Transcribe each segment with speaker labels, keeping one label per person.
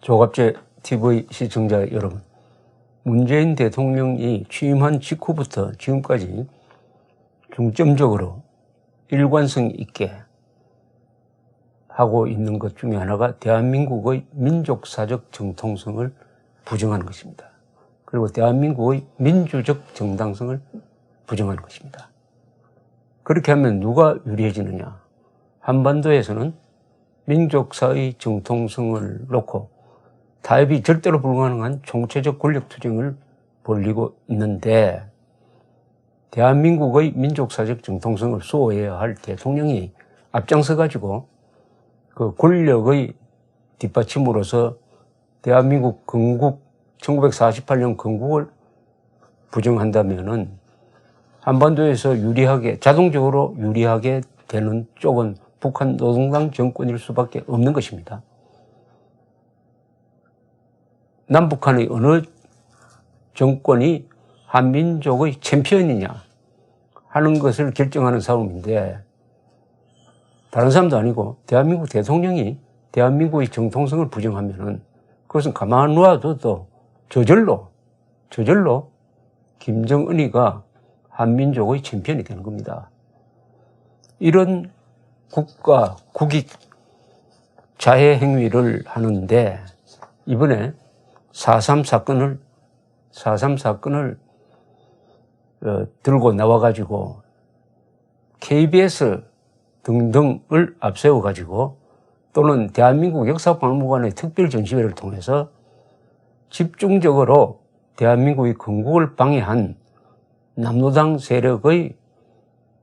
Speaker 1: 조갑제 TV 시청자 여러분, 문재인 대통령이 취임한 직후부터 지금까지 중점적으로 일관성 있게 하고 있는 것 중에 하나가 대한민국의 민족사적 정통성을 부정하는 것입니다. 그리고 대한민국의 민주적 정당성을 부정하는 것입니다. 그렇게 하면 누가 유리해지느냐? 한반도에서는 민족사의 정통성을 놓고 타협이 절대로 불가능한 총체적 권력투쟁을 벌이고 있는데, 대한민국의 민족사적 정통성을 수호해야 할 대통령이 앞장서 가지고 그 권력의 뒷받침으로서 대한민국 건국 1948년 건국을 부정한다면은 한반도에서 유리하게, 자동적으로 유리하게 되는 쪽은 북한 노동당 정권일 수밖에 없는 것입니다. 남북한의 어느 정권이 한민족의 챔피언이냐 하는 것을 결정하는 싸움인데, 다른 사람도 아니고 대한민국 대통령이 대한민국의 정통성을 부정하면은 그것은 가만 놔둬도 저절로 김정은이가 한민족의 챔피언이 되는 겁니다. 이런 국익 자해 행위를 하는데, 이번에 4.3 사건을 들고 나와가지고 KBS 등등을 앞세워가지고, 또는 대한민국 역사박물관의 특별전시회를 통해서 집중적으로 대한민국의 건국을 방해한 남로당 세력의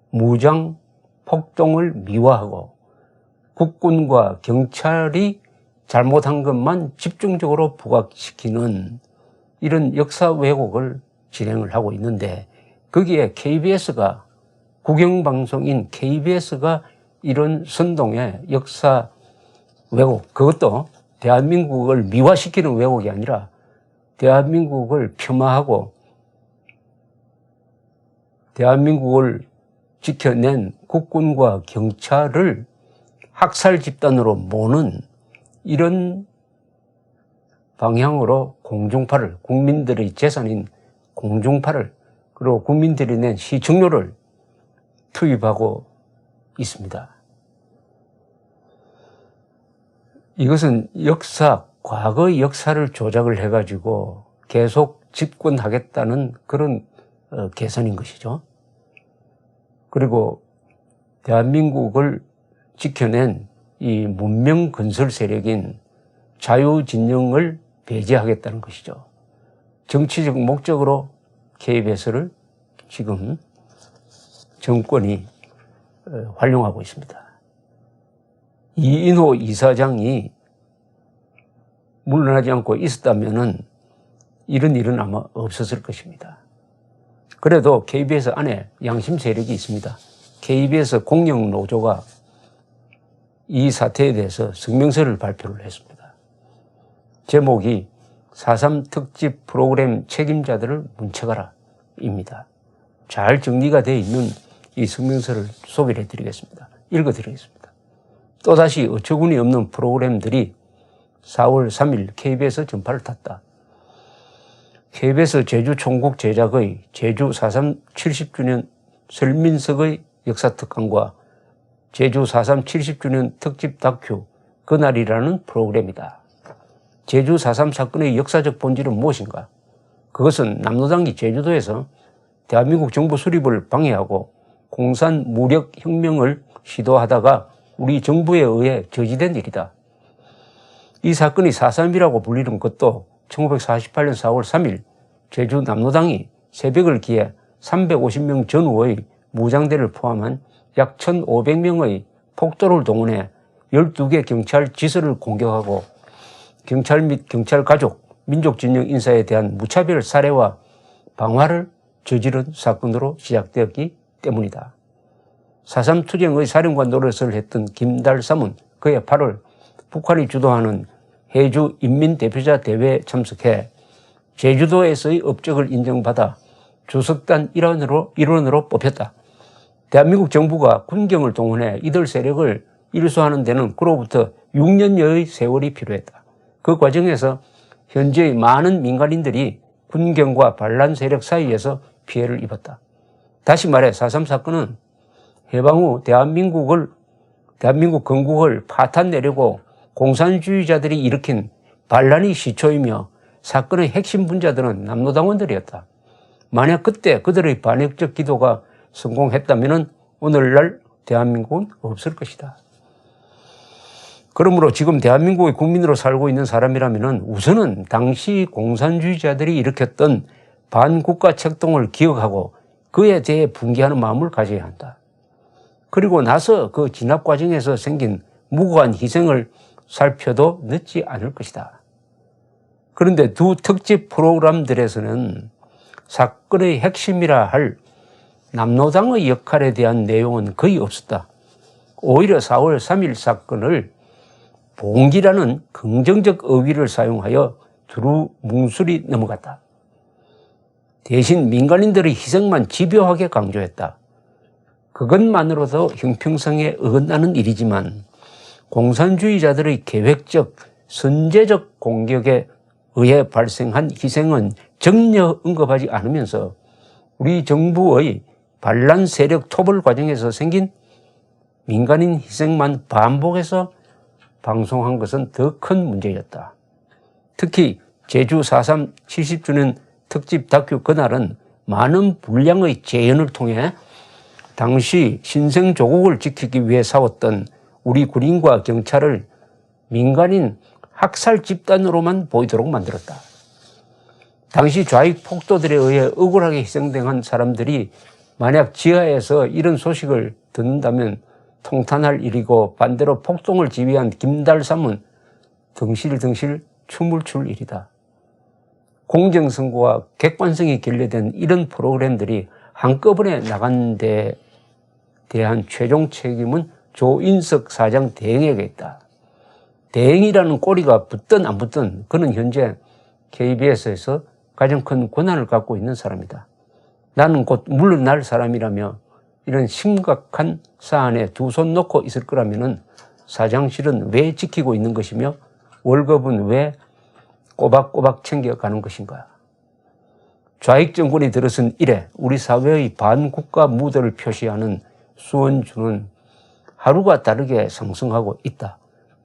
Speaker 1: 무장 폭동을 미화하고 국군과 경찰이 잘못한 것만 집중적으로 부각시키는 이런 역사 왜곡을 진행을 하고 있는데, 거기에 KBS가, 국영방송인 KBS가 이런 선동의 역사 왜곡, 그것도 대한민국을 미화시키는 왜곡이 아니라 대한민국을 폄하하고 대한민국을 지켜낸 국군과 경찰을 학살 집단으로 모는 이런 방향으로 공중파를, 국민들의 재산인 공중파를, 그리고 국민들이 낸 시청료를 투입하고 있습니다. 이것은 과거의 역사를 조작을 해가지고 계속 집권하겠다는 그런 계산인 것이죠. 그리고 대한민국을 지켜낸 이 문명 건설 세력인 자유진영을 배제하겠다는 것이죠. 정치적 목적으로 KBS를 지금 정권이 활용하고 있습니다. 이인호 이사장이 물러나지 않고 있었다면은 이런 일은 아마 없었을 것입니다. 그래도 KBS 안에 양심 세력이 있습니다. KBS 공영노조가 이 사태에 대해서 성명서를 발표를 했습니다. 제목이 4.3 특집 프로그램 책임자들을 문책하라 입니다. 잘 정리가 되어 있는 이 성명서를 소개를 해드리겠습니다. 읽어드리겠습니다. 또다시 어처구니 없는 프로그램들이 4월 3일 KBS 전파를 탔다. KBS 제주 총국 제작의 제주 4.3 70주년 설민석의 역사특강과 제주 4.3 70주년 특집 다큐 그날이라는 프로그램이다. 제주 4.3 사건의 역사적 본질은 무엇인가? 그것은 남로당이 제주도에서 대한민국 정부 수립을 방해하고 공산 무력 혁명을 시도하다가 우리 정부에 의해 저지된 일이다. 이 사건이 4.3이라고 불리는 것도 1948년 4월 3일 제주 남로당이 새벽을 기해 350명 전후의 무장대를 포함한 약 1,500명의 폭도를 동원해 12개 경찰 지서를 공격하고 경찰 및 경찰 가족, 민족진영 인사에 대한 무차별 살해와 방화를 저지른 사건으로 시작되었기 때문이다. 4.3 투쟁의 사령관 노릇을 했던 김달삼은 그해 8월 북한이 주도하는 해주 인민대표자 대회에 참석해 제주도에서의 업적을 인정받아 주석단 일원으로 뽑혔다. 대한민국 정부가 군경을 동원해 이들 세력을 일소하는 데는 그로부터 6년여의 세월이 필요했다. 그 과정에서 현재의 많은 민간인들이 군경과 반란 세력 사이에서 피해를 입었다. 다시 말해 4.3 사건은 해방 후 대한민국 건국을 파탄내려고 공산주의자들이 일으킨 반란의 시초이며 사건의 핵심 분자들은 남로당원들이었다. 만약 그때 그들의 반역적 기도가 성공했다면 오늘날 대한민국은 없을 것이다. 그러므로 지금 대한민국의 국민으로 살고 있는 사람이라면 우선은 당시 공산주의자들이 일으켰던 반국가 책동을 기억하고 그에 대해 분개하는 마음을 가져야 한다. 그리고 나서 그 진압 과정에서 생긴 무고한 희생을 살펴도 늦지 않을 것이다. 그런데 두 특집 프로그램들에서는 사건의 핵심이라 할 남로당의 역할에 대한 내용은 거의 없었다. 오히려 4월 3일 사건을 봉기라는 긍정적 어휘를 사용하여 두루 뭉술이 넘어갔다. 대신 민간인들의 희생만 집요하게 강조했다. 그것만으로도 형평성에 어긋나는 일이지만 공산주의자들의 계획적, 선제적 공격에 의해 발생한 희생은 전혀 언급하지 않으면서 우리 정부의 반란 세력 토벌 과정에서 생긴 민간인 희생만 반복해서 방송한 것은 더 큰 문제였다. 특히 제주 4.3 70주년 특집 다큐 그날은 많은 분량의 재연을 통해 당시 신생 조국을 지키기 위해 싸웠던 우리 군인과 경찰을 민간인 학살 집단으로만 보이도록 만들었다. 당시 좌익 폭도들에 의해 억울하게 희생된 사람들이 만약 지하에서 이런 소식을 듣는다면 통탄할 일이고 반대로 폭동을 지휘한 김달삼은 덩실덩실 춤을 출 일이다. 공정성과 객관성이 결여된 이런 프로그램들이 한꺼번에 나간 데 대한 최종 책임은 조인석 사장 대행에게 있다. 대행이라는 꼬리가 붙든 안 붙든 그는 현재 KBS에서 가장 큰 권한을 갖고 있는 사람이다. 나는 곧 물러날 사람이라며 이런 심각한 사안에 두 손 놓고 있을 거라면 사장실은 왜 지키고 있는 것이며 월급은 왜 꼬박꼬박 챙겨가는 것인가. 좌익 정권이 들어선 이래 우리 사회의 반국가 무드를 표시하는 수원주는 하루가 다르게 상승하고 있다.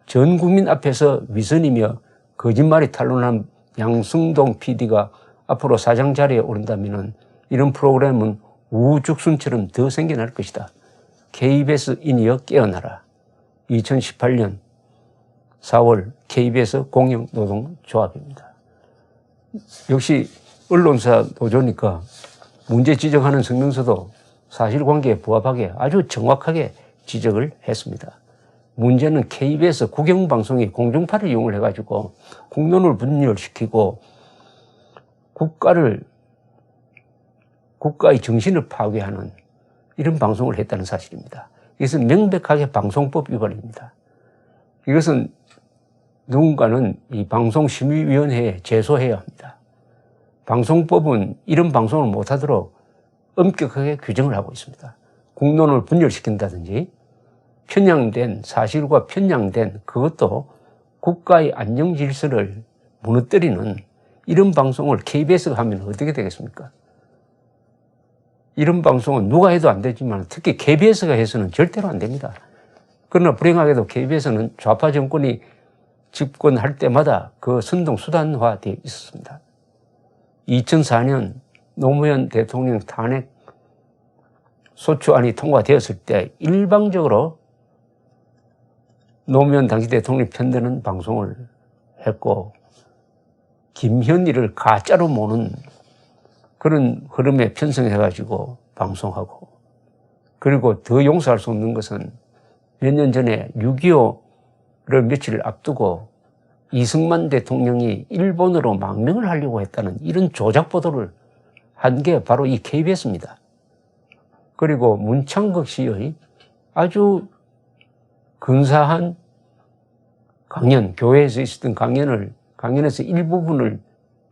Speaker 1: 전 국민 앞에서 위선이며 거짓말이 탄로난 양승동 PD가 앞으로 사장 자리에 오른다면 이런 프로그램은 우죽순처럼 더 생겨날 것이다. KBS인이여 깨어나라. 2018년 4월 KBS 공영노동조합입니다. 역시 언론사 노조니까 문제 지적하는 성명서도 사실관계에 부합하게 아주 정확하게 지적을 했습니다. 문제는 KBS 국영방송이 공중파를 이용을 해가지고 국론을 분열시키고 국가의 정신을 파괴하는 이런 방송을 했다는 사실입니다. 이것은 명백하게 방송법 위반입니다. 이것은 누군가는 이 방송심의위원회에 제소해야 합니다. 방송법은 이런 방송을 못하도록 엄격하게 규정을 하고 있습니다. 국론을 분열시킨다든지 편향된 사실과 편향된 그것도 국가의 안정 질서를 무너뜨리는 이런 방송을 KBS가 하면 어떻게 되겠습니까? 이런 방송은 누가 해도 안 되지만 특히 KBS가 해서는 절대로 안 됩니다. 그러나 불행하게도 KBS는 좌파 정권이 집권할 때마다 그 선동수단화되어 있었습니다. 2004년 노무현 대통령 탄핵 소추안이 통과되었을 때 일방적으로 노무현 당시 대통령 편드는 방송을 했고 김현희를 가짜로 모는 그런 흐름에 편성해가지고 방송하고 그리고 더 용서할 수 없는 것은 몇 년 전에 6.25를 며칠 앞두고 이승만 대통령이 일본으로 망명을 하려고 했다는 이런 조작 보도를 한 게 바로 이 KBS입니다. 그리고 문창극 씨의 아주 근사한 강연, 교회에서 있었던 강연에서 일부분을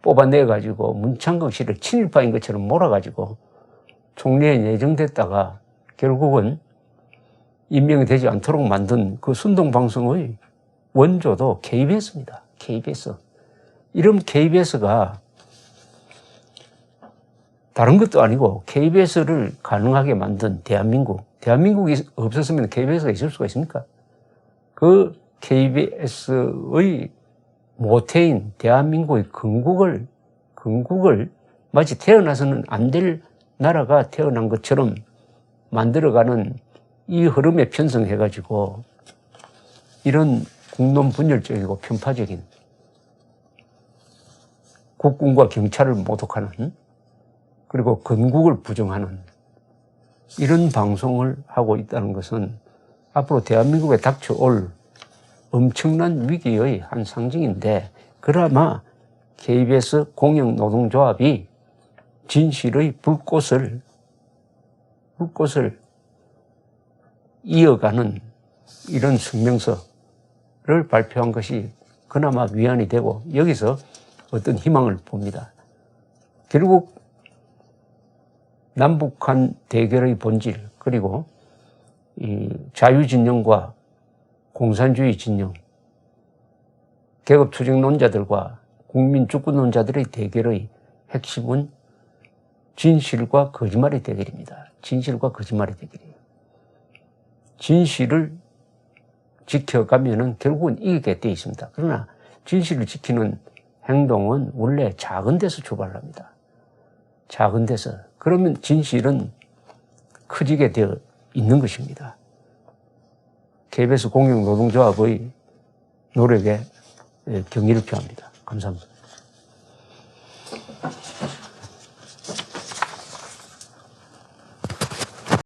Speaker 1: 뽑아내가지고 문창극 씨를 친일파인 것처럼 몰아가지고 총리에 내정됐다가 결국은 임명이 되지 않도록 만든 그 순동방송의 원조도 KBS입니다. KBS. 이런 KBS가 다른 것도 아니고 KBS를 가능하게 만든 대한민국이 없었으면 KBS가 있을 수가 있습니까? 그 KBS의 모태인 대한민국의 건국을 마치 태어나서는 안 될 나라가 태어난 것처럼 만들어가는 이 흐름에 편성해가지고 이런 국론 분열적이고 편파적인 국군과 경찰을 모독하는 그리고 건국을 부정하는 이런 방송을 하고 있다는 것은 앞으로 대한민국에 닥쳐올 엄청난 위기의 한 상징인데, 그나마 KBS 공영노동조합이 진실의 불꽃을 이어가는 이런 성명서를 발표한 것이 그나마 위안이 되고 여기서 어떤 희망을 봅니다. 결국 남북한 대결의 본질, 그리고 이 자유진영과 공산주의 진영, 계급투쟁론자들과 국민주권론자들의 대결의 핵심은 진실과 거짓말의 대결입니다. 진실과 거짓말의 대결이에요. 진실을 지켜가면은 결국은 이기게 돼 있습니다. 그러나 진실을 지키는 행동은 원래 작은 데서 출발합니다. 작은 데서. 그러면 진실은 커지게 되어 있는 것입니다. KBS 공영노동조합의 노력에 경의를 표합니다. 감사합니다.